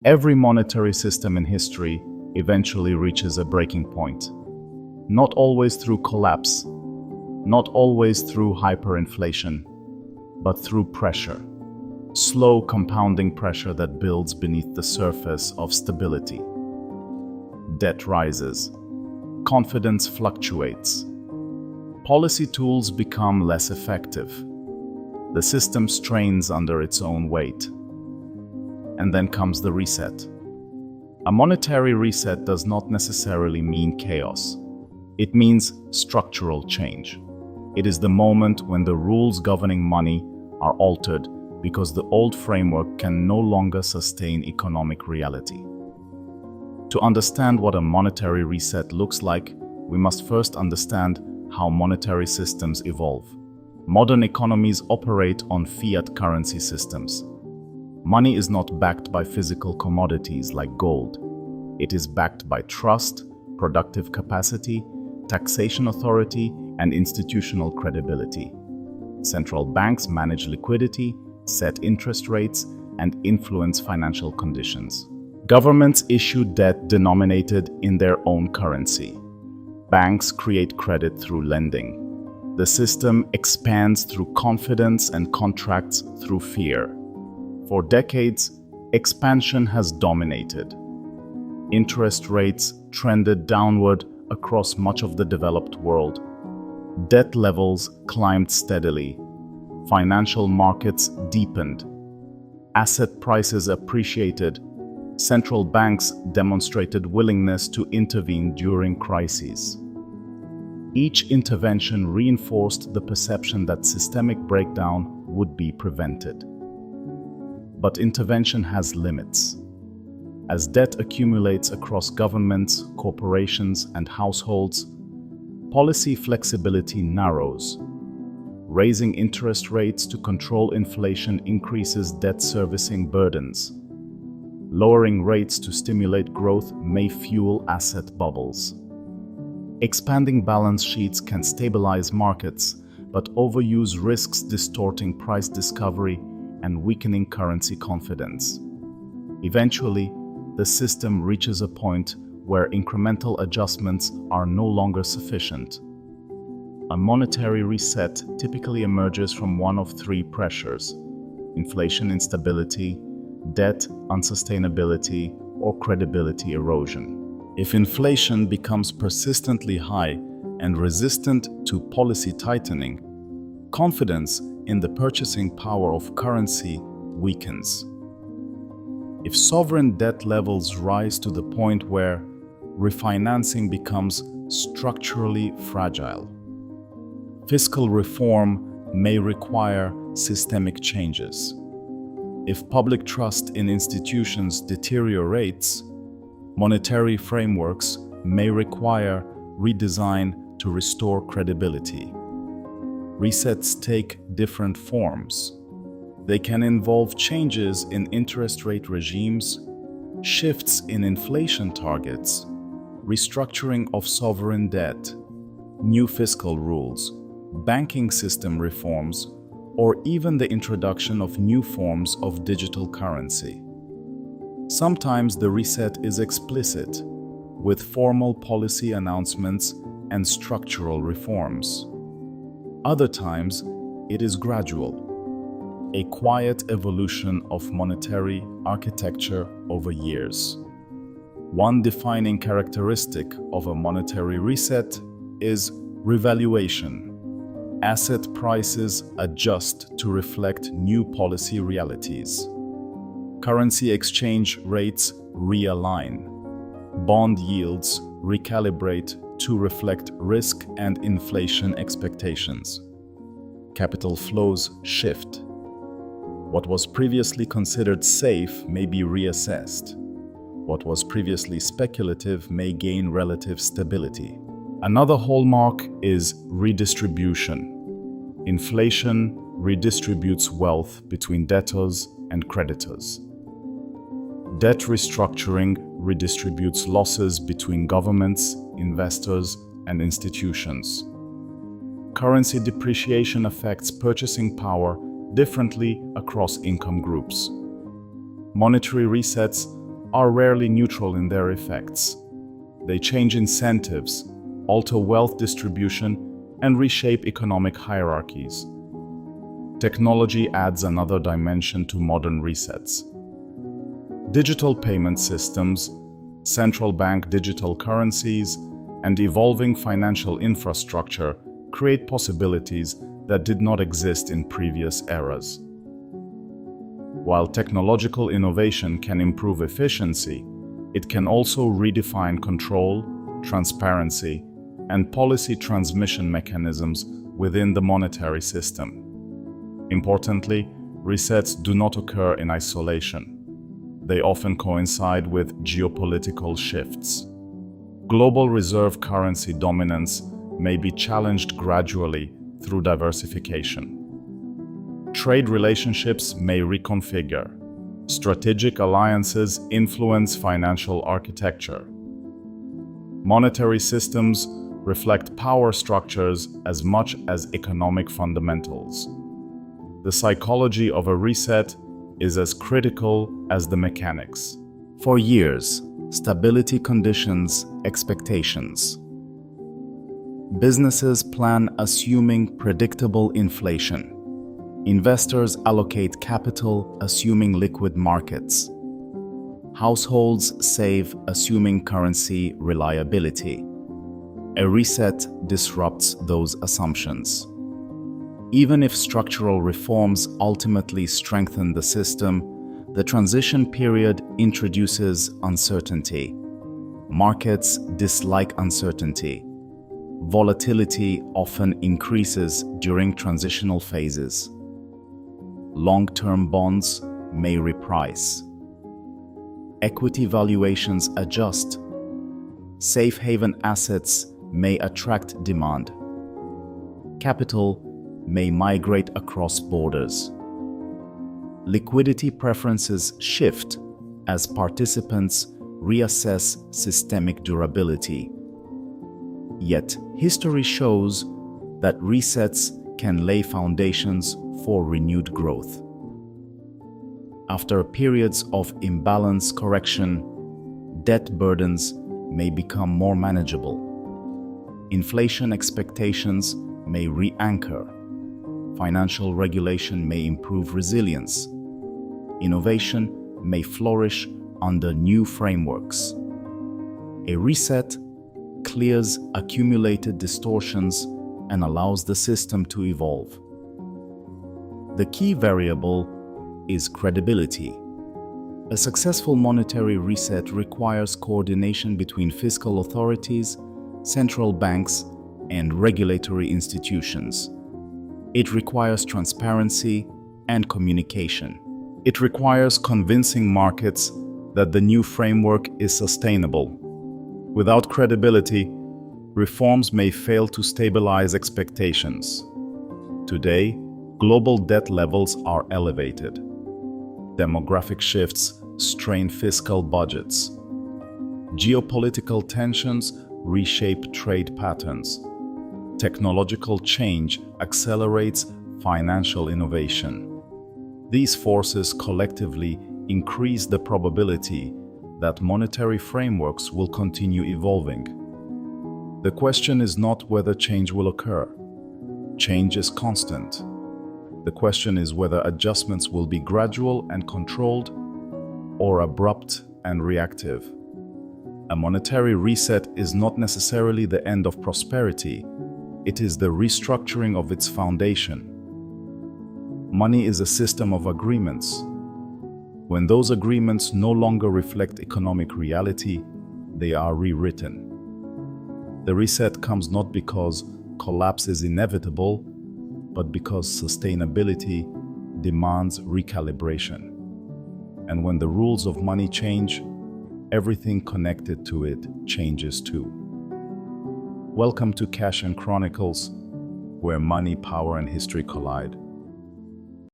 Every monetary system in history eventually reaches a breaking point. Not always through collapse, not always through hyperinflation, but through pressure. Slow compounding pressure that builds beneath the surface of stability. Debt rises. Confidence fluctuates. Policy tools become less effective. The system strains under its own weight. And then comes the reset. A monetary reset does not necessarily mean chaos. It means structural change. It is the moment when the rules governing money are altered because the old framework can no longer sustain economic reality. To understand what a monetary reset looks like, we must first understand how monetary systems evolve. Modern economies operate on fiat currency systems. Money is not backed by physical commodities like gold. It is backed by trust, productive capacity, taxation authority, and institutional credibility. Central banks manage liquidity, set interest rates, and influence financial conditions. Governments issue debt denominated in their own currency. Banks create credit through lending. The system expands through confidence and contracts through fear. For decades, expansion has dominated. Interest rates trended downward across much of the developed world. Debt levels climbed steadily. Financial markets deepened. Asset prices appreciated. Central banks demonstrated willingness to intervene during crises. Each intervention reinforced the perception that systemic breakdown would be prevented. But intervention has limits. As debt accumulates across governments, corporations, and households, policy flexibility narrows. Raising interest rates to control inflation increases debt servicing burdens. Lowering rates to stimulate growth may fuel asset bubbles. Expanding balance sheets can stabilize markets, but overuse risks distorting price discovery and weakening currency confidence. Eventually, the system reaches a point where incremental adjustments are no longer sufficient. A monetary reset typically emerges from one of three pressures: inflation instability, debt unsustainability, or credibility erosion. If inflation becomes persistently high and resistant to policy tightening, confidence in the purchasing power of currency weakens. If sovereign debt levels rise to the point where refinancing becomes structurally fragile, fiscal reform may require systemic changes. If public trust in institutions deteriorates, monetary frameworks may require redesign to restore credibility. Resets take different forms. They can involve changes in interest rate regimes, shifts in inflation targets, restructuring of sovereign debt, new fiscal rules, banking system reforms, or even the introduction of new forms of digital currency. Sometimes the reset is explicit, with formal policy announcements and structural reforms. Other times, it is gradual, a quiet evolution of monetary architecture over years. One defining characteristic of a monetary reset is revaluation. Asset prices adjust to reflect new policy realities. Currency exchange rates realign. Bond yields recalibrate to reflect risk and inflation expectations. Capital flows shift. What was previously considered safe may be reassessed. What was previously speculative may gain relative stability. Another hallmark is redistribution. Inflation redistributes wealth between debtors and creditors. Debt restructuring redistributes losses between governments, investors, and institutions. Currency depreciation affects purchasing power differently across income groups. Monetary resets are rarely neutral in their effects. They change incentives, alter wealth distribution, and reshape economic hierarchies. Technology adds another dimension to modern resets. Digital payment systems, central bank digital currencies, and evolving financial infrastructure create possibilities that did not exist in previous eras. While technological innovation can improve efficiency, it can also redefine control, transparency, and policy transmission mechanisms within the monetary system. Importantly, resets do not occur in isolation. They often coincide with geopolitical shifts. Global reserve currency dominance may be challenged gradually through diversification. Trade relationships may reconfigure. Strategic alliances influence financial architecture. Monetary systems reflect power structures as much as economic fundamentals. The psychology of a reset is as critical as the mechanics. For years, stability conditions expectations. Businesses plan assuming predictable inflation. Investors allocate capital assuming liquid markets. Households save assuming currency reliability. A reset disrupts those assumptions. Even if structural reforms ultimately strengthen the system, the transition period introduces uncertainty. Markets dislike uncertainty. Volatility often increases during transitional phases. Long-term bonds may reprice. Equity valuations adjust. Safe haven assets may attract demand. Capital may migrate across borders. Liquidity preferences shift as participants reassess systemic durability. Yet, history shows that resets can lay foundations for renewed growth. After periods of imbalance correction, debt burdens may become more manageable. Inflation expectations may re-anchor. Financial regulation may improve resilience. Innovation may flourish under new frameworks. A reset clears accumulated distortions and allows the system to evolve. The key variable is credibility. A successful monetary reset requires coordination between fiscal authorities, central banks, and regulatory institutions. It requires transparency and communication. It requires convincing markets that the new framework is sustainable. Without credibility, reforms may fail to stabilize expectations. Today, global debt levels are elevated. Demographic shifts strain fiscal budgets. Geopolitical tensions reshape trade patterns. Technological change accelerates financial innovation. These forces collectively increase the probability that monetary frameworks will continue evolving. The question is not whether change will occur. Change is constant. The question is whether adjustments will be gradual and controlled or abrupt and reactive. A monetary reset is not necessarily the end of prosperity. It is the restructuring of its foundation. Money is a system of agreements. When those agreements no longer reflect economic reality, they are rewritten. The reset comes not because collapse is inevitable, but because sustainability demands recalibration. And when the rules of money change, everything connected to it changes too. Welcome to Cash and Chronicles, where money, power, and history collide.